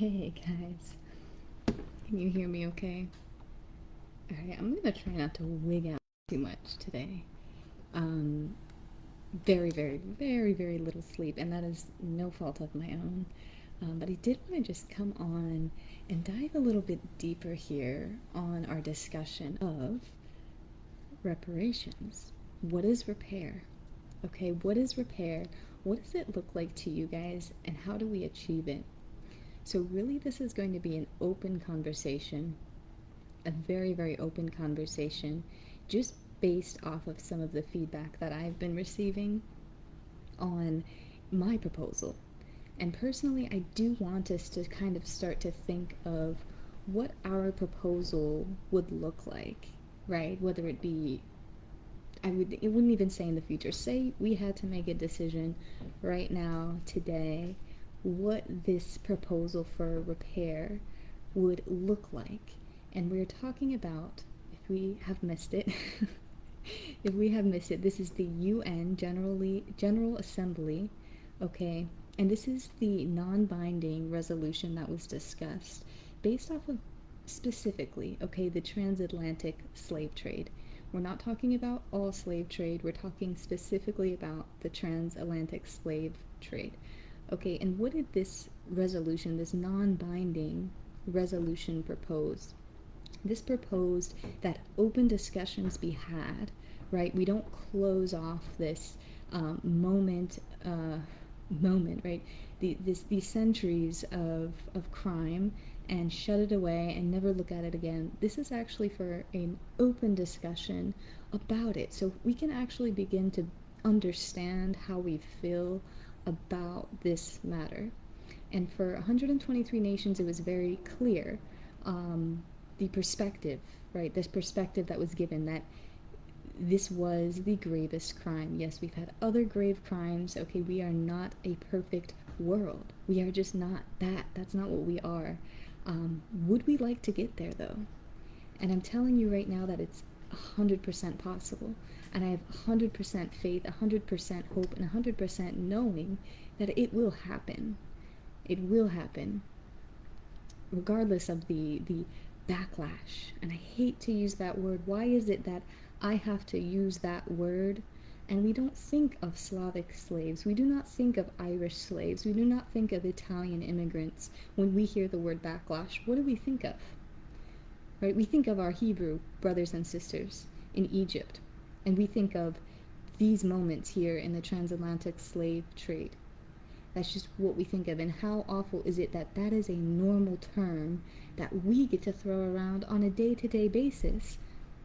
Hey guys, can you hear me okay? Alright, I'm gonna try not to wig out too much today. Um, very little sleep, and that is no fault of my own. But I did want to just come on and dive a little bit deeper here on our discussion of reparations. What is repair? Okay, what is repair? What does it look like to you guys, and how do we achieve it? So, really, this is going to be an open conversation, a very open conversation, just based off of some of the feedback that I've been receiving on my proposal. And personally, I do want us to kind of start to think of what our proposal would look like, right? Whether it be, it wouldn't even say in the future. Say we had to make a decision right now, today, what this proposal for repair would look like. And we're talking about, if we have missed it, if we have missed it, this is the UN General Assembly, okay? And this is the non-binding resolution that was discussed based off of specifically, okay, the transatlantic slave trade. We're not talking about all slave trade, we're talking specifically about the transatlantic slave trade. Okay, and what did this resolution, this non binding resolution, propose? This proposed that open discussions be had, right? We don't close off this moment, right? These centuries of crime and shut it away and never look at it again. This is actually for an open discussion about it. So we can actually begin to understand how we feel about this matter. And for 123 nations, it was very clear, the perspective, right? This perspective that was given, that this was the gravest crime. Yes, we've had other grave crimes. Okay, we are not a perfect world. We are just not that. That's not what we are. Would we like to get there, though? And I'm telling you right now that it's 100% possible. And I have 100% faith, 100% hope, and 100% knowing that it will happen. It will happen, regardless of the backlash. And I hate to use that word. Why is it that I have to use that word? And we don't think of Slavic slaves. We do not think of Irish slaves. We do not think of Italian immigrants when we hear the word backlash. What do we think of? Right? We think of our Hebrew brothers and sisters in Egypt. And we think of these moments here in the transatlantic slave trade. That's just what we think of. And how awful is it that that is a normal term that we get to throw around on a day-to-day basis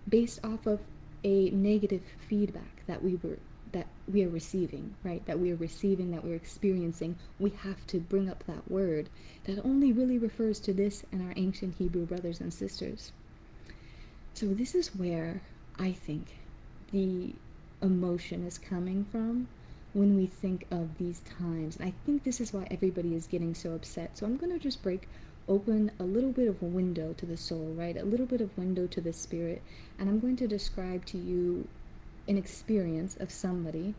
based off of a negative feedback that we are receiving, right? That we are receiving, that we're experiencing. We have to bring up that word that only really refers to this and our ancient Hebrew brothers and sisters. So this is where I think the emotion is coming from when we think of these times. And I think this is why everybody is getting so upset. So I'm going to just break open a little bit of a window to the soul, right? A little bit of window to the spirit. And I'm going to describe to you an experience of somebody.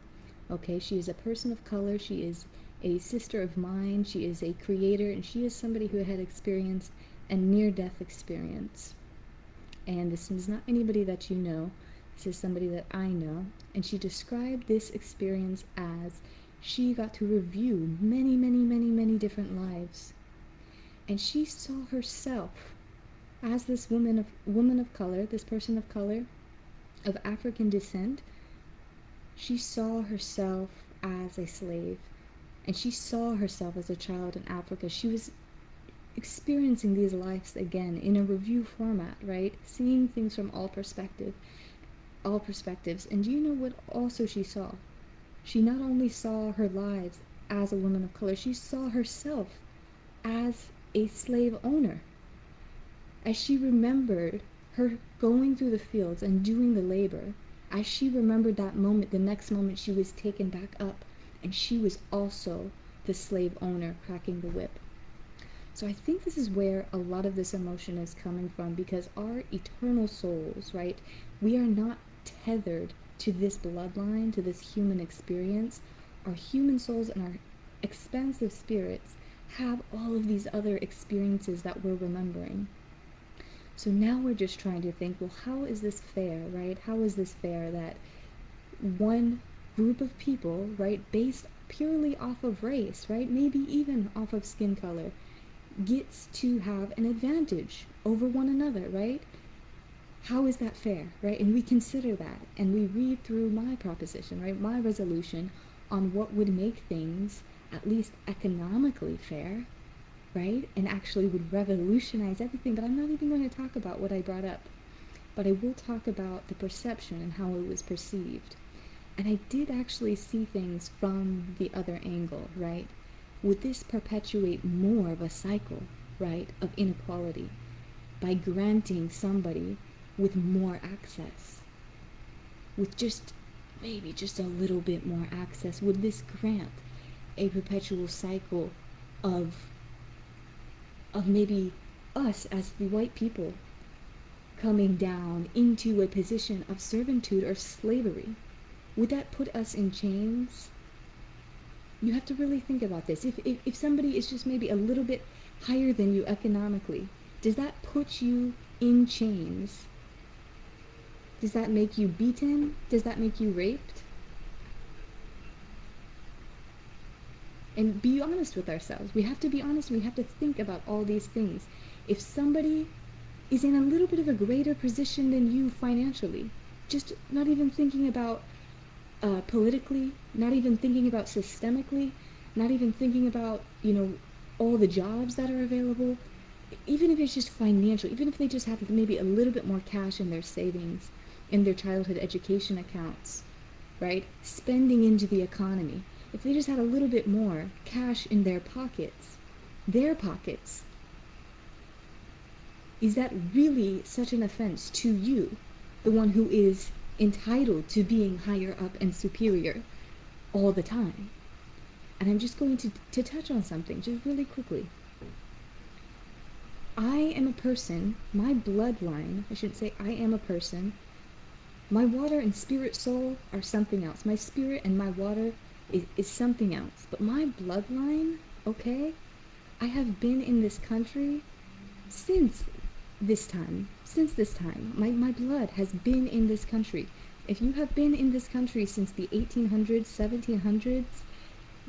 Okay, she is a person of color. She is a sister of mine. She is a creator. And she is somebody who had experienced a near-death experience. And this is not anybody that you know. This is somebody that I know. And she described this experience as she got to review many different lives. And she saw herself as this woman of color, this person of color, of African descent. She saw herself as a slave. And she saw herself as a child in Africa. She was experiencing these lives again in a review format, right? Seeing things from all perspectives. And do you know what also she saw? She not only saw her lives as a woman of color, she saw herself as a slave owner. As she remembered her going through the fields and doing the labor, as she remembered that moment, the next moment she was taken back up, and she was also the slave owner cracking the whip. So I think this is where a lot of this emotion is coming from, because our eternal souls, right, we are not tethered to this bloodline, to this human experience. Our human souls and our expansive spirits have all of these other experiences that we're remembering. So now we're just trying to think, well, how is this fair, right? How is this fair that one group of people, right, based purely off of race, right, maybe even off of skin color, gets to have an advantage over one another, right? How is that fair, right? And we consider that, and we read through my proposition, right, my resolution on what would make things at least economically fair, right? And actually would revolutionize everything. But I'm not even going to talk about what I brought up. But I will talk about the perception and how it was perceived. And I did actually see things from the other angle, right? Would this perpetuate more of a cycle, right, of inequality by granting somebody with more access? With just maybe just a little bit more access, would this grant a perpetual cycle of maybe us as the white people coming down into a position of servitude or slavery? Would that put us in chains? You have to really think about this. If somebody is just maybe a little bit higher than you economically, does that put you in chains? Does that make you beaten? Does that make you raped? And be honest with ourselves. We have to be honest. We have to think about all these things. If somebody is in a little bit of a greater position than you financially, just not even thinking about politically, not even thinking about systemically, not even thinking about, all the jobs that are available, even if it's just financial, even if they just have maybe a little bit more cash in their savings, in their childhood education accounts, right? Spending into the economy. If they just had a little bit more cash in their pockets, is that really such an offense to you, the one who is entitled to being higher up and superior all the time? And I'm just going to touch on something just really quickly. I am a person, my bloodline, I shouldn't say I am a person, my water and spirit soul are something else. My spirit and my water is something else. But my bloodline, okay, I have been in this country since this time. My blood has been in this country. If you have been in this country since the 1800s, 1700s,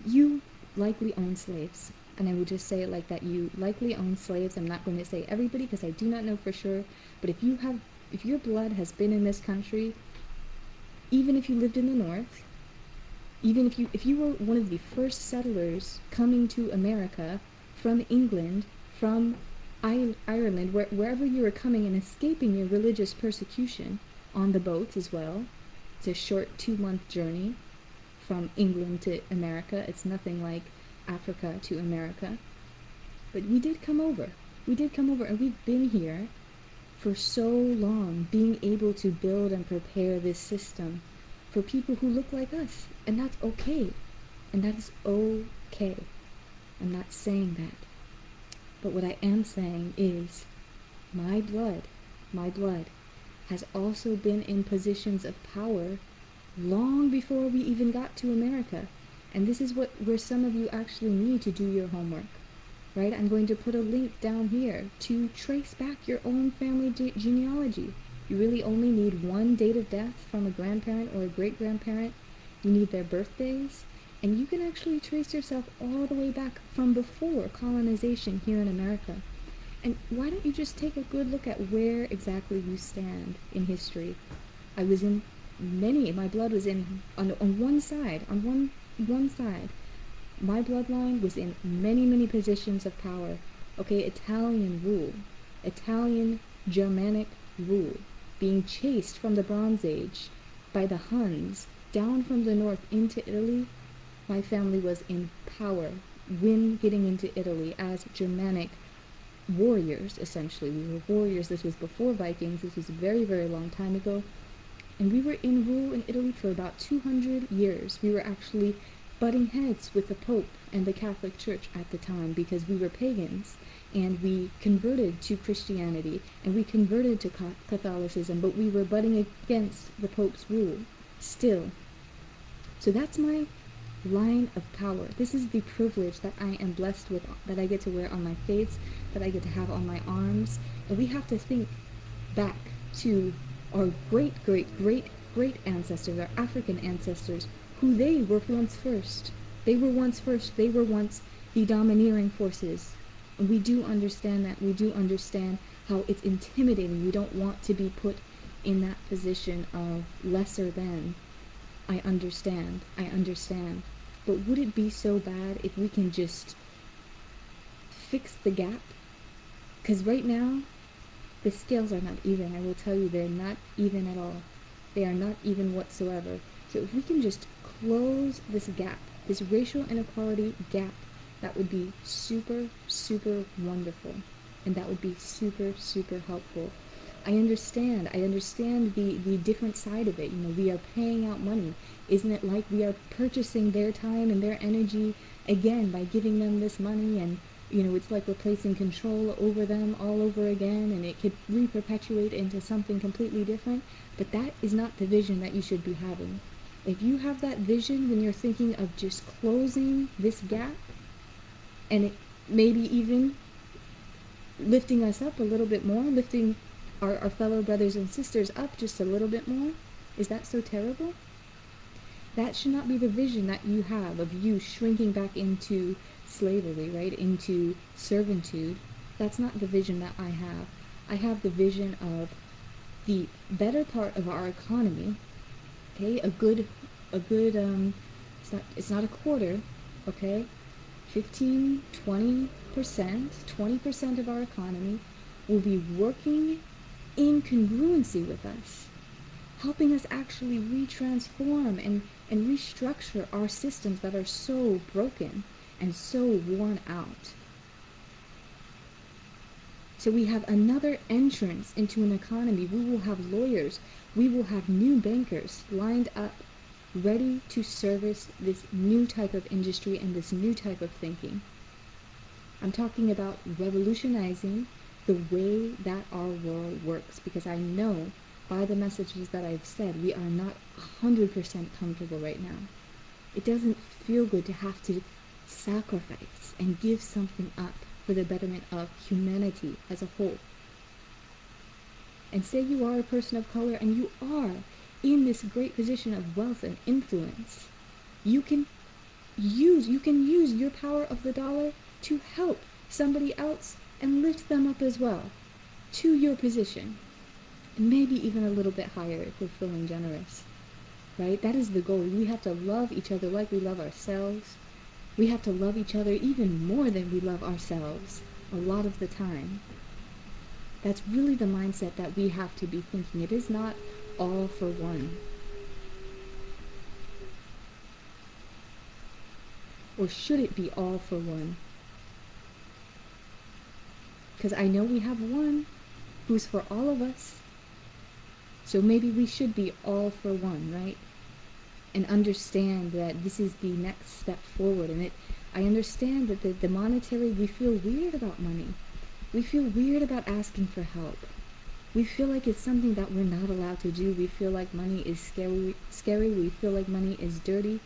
you likely own slaves. And I will just say it like that. You likely own slaves. I'm not going to say everybody because I do not know for sure. But if your blood has been in this country, even if you lived in the North, even if you were one of the first settlers coming to America from England, from Ireland, wherever you were coming and escaping your religious persecution on the boats as well. It's a short 2-month journey from England to America. It's nothing like Africa to America. But we did come over. And we've been here for so long, being able to build and prepare this system for people who look like us. And that's okay. And that is okay. I'm not saying that. But what I am saying is my blood has also been in positions of power long before we even got to America. And this is where some of you actually need to do your homework, right? I'm going to put a link down here to trace back your own family genealogy. You really only need one date of death from a grandparent or a great-grandparent. You need their birthdays, and you can actually trace yourself all the way back from before colonization here in America. And why don't you just take a good look at where exactly you stand in history? I was in my blood was in on one side, one side. My bloodline was in many positions of power. Okay, Italian rule, Italian Germanic rule, being chased from the Bronze Age by the Huns down from the north into Italy. My family was in power when getting into Italy as Germanic warriors, essentially. We were warriors. This was before Vikings. This was a very long time ago. And we were in rule in Italy for about 200 years. We were actually butting heads with the Pope and the Catholic Church at the time because we were pagans, and we converted to Christianity, and we converted to Catholicism, but we were butting against the Pope's rule still. So that's my line of power. This is the privilege that I am blessed with, that I get to wear on my face, that I get to have on my arms. And we have to think back to our great, great, great, great ancestors, our African ancestors, who they were once first. They were once first. They were once the domineering forces. And we do understand that. We do understand how it's intimidating. We don't want to be put in that position of lesser than. I understand. I understand. But would it be so bad if we can just fix the gap? Because right now, the scales are not even. I will tell you, they're not even at all. They are not even whatsoever. So if we can just close this gap, this racial inequality gap, that would be super, super wonderful. And that would be super, super helpful. I understand the different side of it. You know, we are paying out money. Isn't it like we are purchasing their time and their energy again by giving them this money? And, you know, it's like we're placing control over them all over again, and it could re-perpetuate into something completely different. But that is not the vision that you should be having. If you have that vision when you're thinking of just closing this gap, and it maybe even lifting us up a little bit more, lifting our fellow brothers and sisters up just a little bit more, is that so terrible? That should not be the vision that you have of you shrinking back into slavery, right? Into servitude. That's not the vision that I have. I have the vision of the better part of our economy, okay? It's not a quarter, okay? 15, 20%, 20% of our economy will be working in congruency with us, helping us actually retransform and restructure our systems that are so broken and so worn out. So we have another entrance into an economy. We will have lawyers. We will have new bankers lined up, ready to service this new type of industry and this new type of thinking. I'm talking about revolutionizing the way that our world works, because I know by the messages that I've said, we are not 100% comfortable right now. It doesn't feel good to have to sacrifice and give something up for the betterment of humanity as a whole. And say you are a person of color and you are in this great position of wealth and influence. You can use your power of the dollar to help somebody else and lift them up as well to your position, and maybe even a little bit higher if we're feeling generous, right? That is the goal. We have to love each other like we love ourselves. We have to love each other even more than we love ourselves a lot of the time. That's really the mindset that we have to be thinking. It is not all for one. Or should it be all for one? Because I know we have one who's for all of us. So maybe we should be all for one, right? And understand that this is the next step forward. And I understand that the monetary, we feel weird about money. We feel weird about asking for help. We feel like it's something that we're not allowed to do. We feel like money is scary. We feel like money is dirty.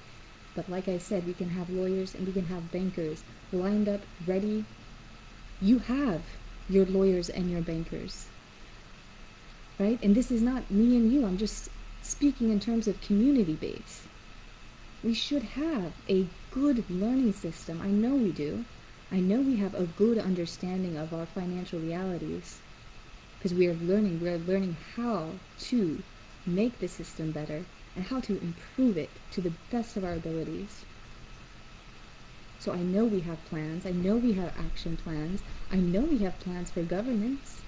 But like I said, we can have lawyers and we can have bankers lined up, ready. You have your lawyers and your bankers, right? And this is not me and you. I'm just speaking in terms of community base. We should have a good learning system. I know we do. I know we have a good understanding of our financial realities because we are learning how to make the system better and how to improve it to the best of our abilities. So I know we have plans. I know we have action plans. I know we have plans for governance.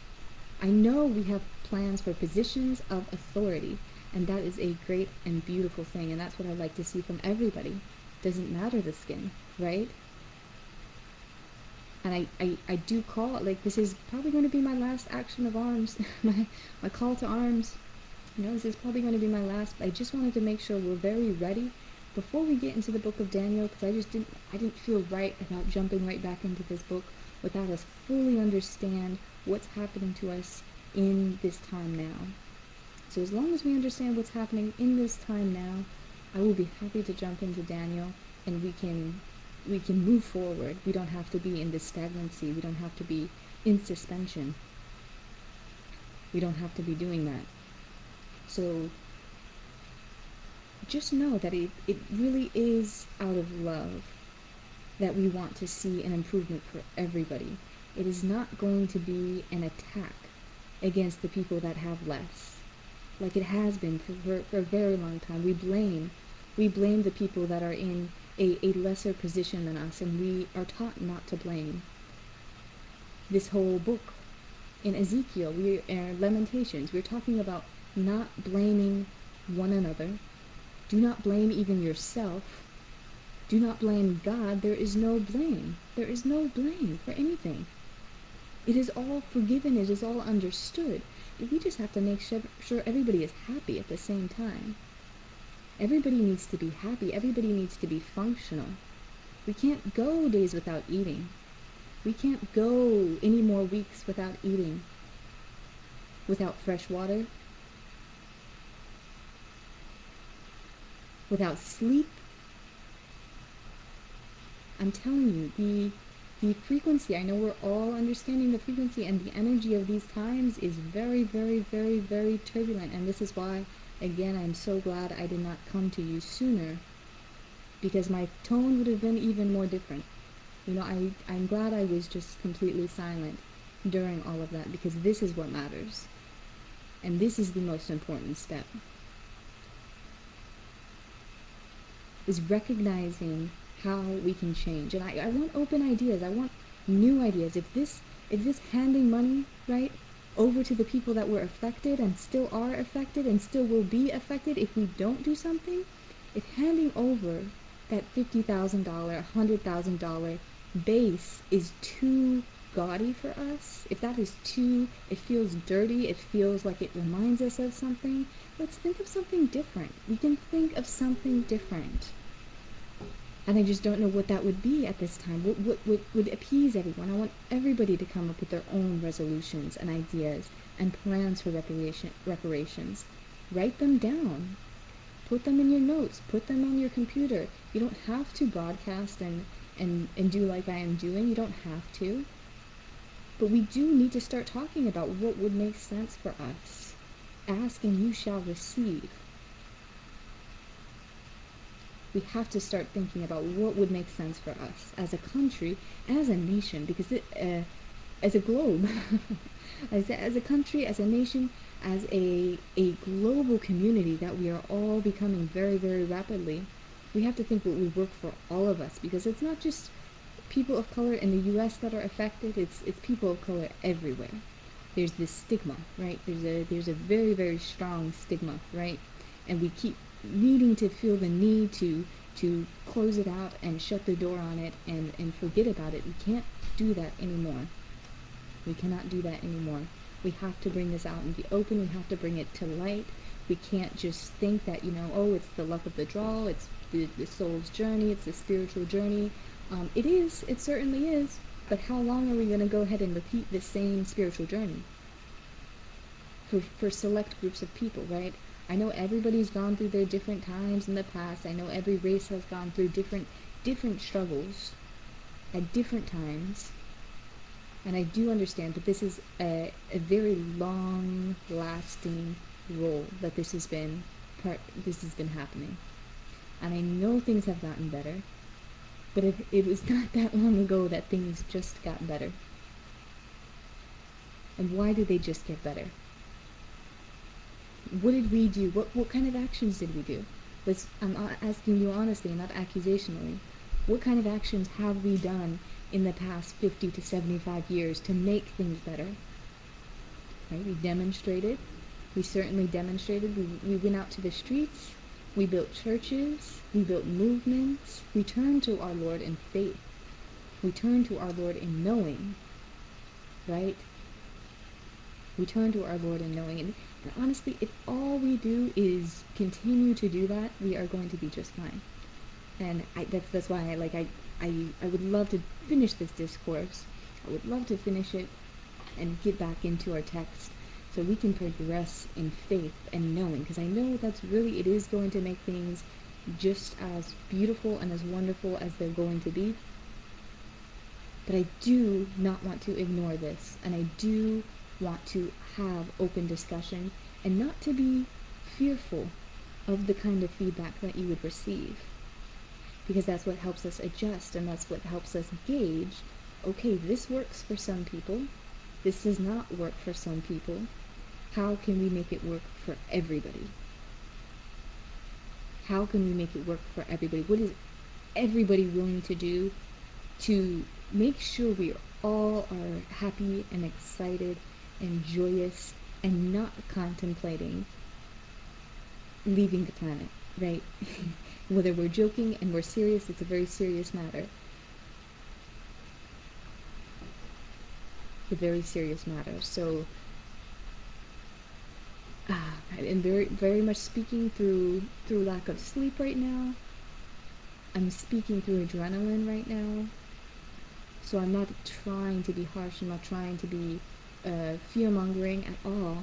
I know we have plans for positions of authority. And that is a great and beautiful thing. And that's what I like to see from everybody. Doesn't matter the skin, right? And I do call, like, this is probably going to be my last action of arms, my call to arms. You know, this is probably going to be my last, but I just wanted to make sure we're very ready before we get into the book of Daniel, because I didn't feel right about jumping right back into this book without us fully understand what's happening to us in this time now. So as long as we understand what's happening in this time now, I will be happy to jump into Daniel. and we can move forward. We don't have to be in this stagnancy. We don't have to be in suspension. We don't have to be doing that. So just know that it really is out of love that we want to see an improvement for everybody. It is not going to be an attack against the people that have less, like it has been for a very long time. We blame the people that are in a lesser position than us, and we are taught not to blame. This whole book, in Ezekiel, Lamentations, we're talking about not blaming one another. Do not blame even yourself. Do not blame God. There is no blame. There is no blame for anything. It is all forgiven. It is all understood. But we just have to make sure everybody is happy at the same time. Everybody needs to be happy. Everybody needs to be functional. We can't go days without eating. We can't go any more weeks without eating, without fresh water, without sleep. I'm telling you, the frequency, I know we're all understanding the frequency, and the energy of these times is very, very, very, very turbulent. And this is why, again, I'm so glad I did not come to you sooner, because my tone would have been even more different. I'm glad I was just completely silent during all of that, because this is what matters. And this is the most important step, is recognizing how we can change. And I want open ideas. I want new ideas. If this handing money, right, over to the people that were affected and still are affected and still will be affected if we don't do something, if handing over that $50,000, $100,000 base is too gaudy for us, if that is too, it feels dirty, it feels like it reminds us of something, let's think of something different. We can think of something different. And I just don't know what that would be at this time. What would appease everyone? I want everybody to come up with their own resolutions and ideas and plans for reparations. Write them down. Put them in your notes. Put them on your computer. You don't have to broadcast and do like I am doing. You don't have to. But we do need to start talking about what would make sense for us. Ask and you shall receive. We have to start thinking about what would make sense for us as a country, as a nation, because as a globe, as a country, as a nation, as a global community that we are all becoming very, very rapidly. We have to think what would work for all of us, because it's not just people of color in the U.S. that are affected, it's people of color everywhere. There's this stigma, right? There's a very, very strong stigma, right? And we keep needing to feel the need to close it out and shut the door on it and forget about it. We can't do that anymore. We cannot do that anymore. We have to bring this out and be open. We have to bring it to light. We can't just think that, it's the luck of the draw, it's the soul's journey, it's the spiritual journey. It certainly is, but how long are we going to go ahead and repeat the same spiritual journey? For select groups of people, right? I know everybody's gone through their different times in the past. I know every race has gone through different struggles at different times. And I do understand that this is a very long-lasting role that this has been happening. And I know things have gotten better, but it was not that long ago that things just got better. And why did they just get better? What did we do? What kind of actions did we do? I'm asking you honestly, not accusationally. What kind of actions have we done in the past 50 to 75 years to make things better? Right? We demonstrated. We certainly demonstrated. We went out to the streets. We built churches. We built movements. We turned to our Lord in faith. We turned to our Lord in knowing. Right? We turn to our Lord in knowing. And honestly, if all we do is continue to do that, we are going to be just fine. And that's why I would love to finish this discourse. I would love to finish it and get back into our text so we can progress in faith and knowing, because I know it is going to make things just as beautiful and as wonderful as they're going to be. But I do not want to ignore this, and I do want to have open discussion and not to be fearful of the kind of feedback that you would receive, because that's what helps us adjust, and that's what helps us gauge, okay, this works for some people, this does not work for some people. How can we make it work for everybody? How can we make it work for everybody? What is everybody willing to do to make sure we all are happy and excited and joyous and not contemplating leaving the planet, right? Whether we're joking and we're serious, it's a very serious matter. A very serious matter. So, and very much speaking through lack of sleep right now. I'm speaking through adrenaline right now. So I'm not trying to be harsh. I'm not trying to be fear-mongering at all.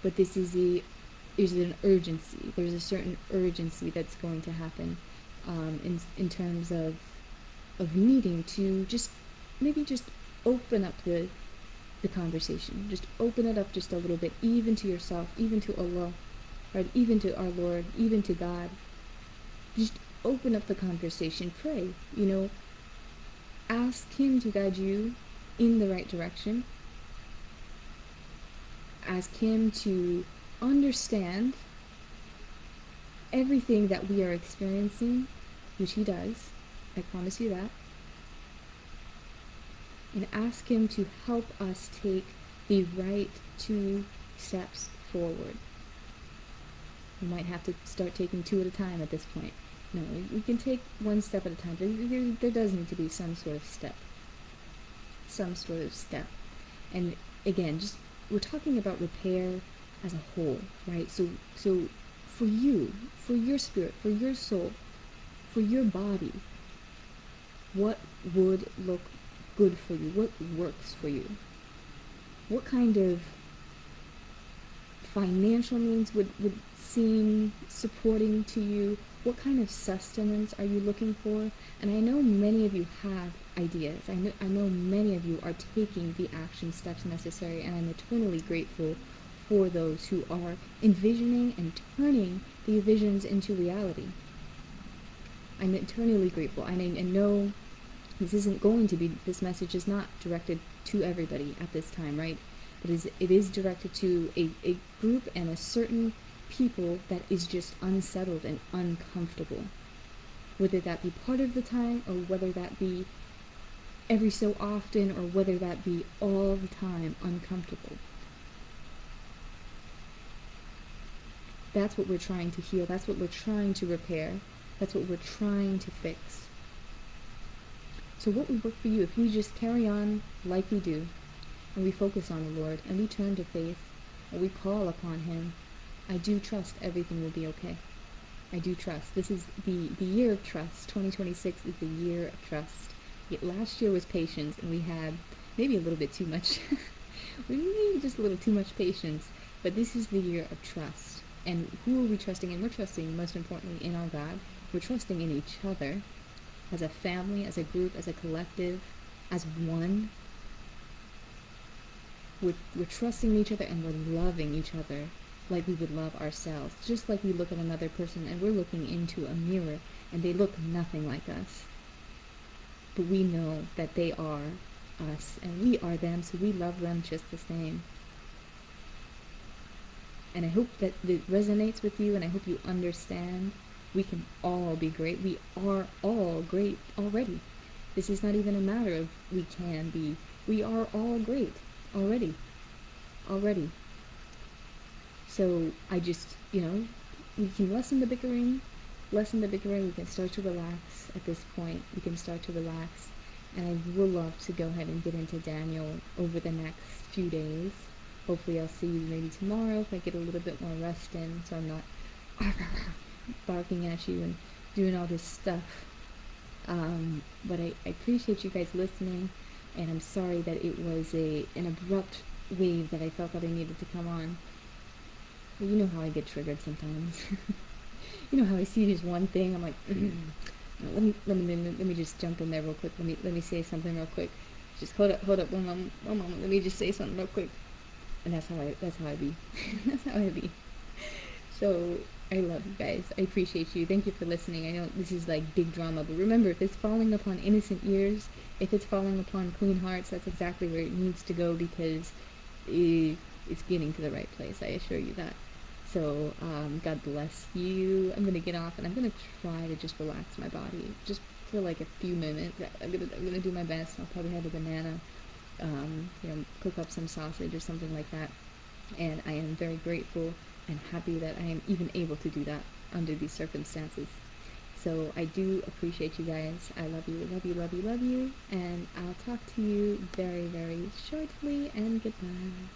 But this is an urgency. There's a certain urgency that's going to happen in terms of needing to just maybe just open up the conversation. Just open it up just a little bit, even to yourself, even to Allah, right? Even to our Lord, even to God. Just open up the conversation. Pray, ask Him to guide you in the right direction. Ask Him to understand everything that we are experiencing, which He does. I promise you that. And ask Him to help us take the right 2 steps forward. We might have to start taking 2 at a time at this point. No, we can take 1 step at a time. There does need to be some sort of step. Some sort of step. And again, just we're talking about repair as a whole, right? So for you, for your spirit, for your soul, for your body, what would look good for you? What works for you? What kind of financial means would seem supporting to you? What kind of sustenance are you looking for? And I know many of you have ideas. I know many of you are taking the action steps necessary, and I'm eternally grateful for those who are envisioning and turning the visions into reality. I'm eternally grateful. I know this message is not directed to everybody at this time, right? But it is directed to a group and a certain people that is just unsettled and uncomfortable. Whether that be part of the time, or whether that be every so often, or whether that be all the time uncomfortable. That's what we're trying to heal. That's what we're trying to repair. That's what we're trying to fix. So what would work for you if we just carry on like we do, and we focus on the Lord, and we turn to faith, and we call upon Him? I do trust everything will be okay. I do trust. This is the year of trust. 2026 is the year of trust. Last year was patience, and we had maybe a little bit too much. We need just a little too much patience. But this is the year of trust. And who are we trusting in? We're trusting, most importantly, in our God. We're trusting in each other, as a family, as a group, as a collective, as one. We're trusting each other, and we're loving each other like we would love ourselves. Just like we look at another person and we're looking into a mirror and they look nothing like us. But we know that they are us and we are them, so we love them just the same. And I hope that it resonates with you, and I hope you understand we can all be great. We are all great already. This is not even a matter of we can be. We are all great already. So I just, we can lessen the bickering. We can start to relax at this point. We can start to relax. And I will love to go ahead and get into Daniel over the next few days. Hopefully I'll see you maybe tomorrow if I get a little bit more rest in, so I'm not barking at you and doing all this stuff. But I appreciate you guys listening, and I'm sorry that it was an abrupt wave that I felt that I needed to come on. Well, you know how I get triggered sometimes. You know how I see this one thing, I'm like, no, let me just jump in there real quick. Let me say something real quick. Just hold up, one moment. Let me just say something real quick. And that's how I be. That's how I be. So I love you guys. I appreciate you. Thank you for listening. I know this is like big drama, but remember, if it's falling upon innocent ears, if it's falling upon clean hearts, that's exactly where it needs to go, because it's getting to the right place. I assure you that. So God bless you. I'm gonna get off and I'm gonna try to just relax my body, just for like a few minutes. I'm gonna do my best. I'll probably have a banana, cook up some sausage or something like that. And I am very grateful and happy that I am even able to do that under these circumstances. So I do appreciate you guys. I love you, love you, love you, love you. And I'll talk to you very, very shortly. And goodbye.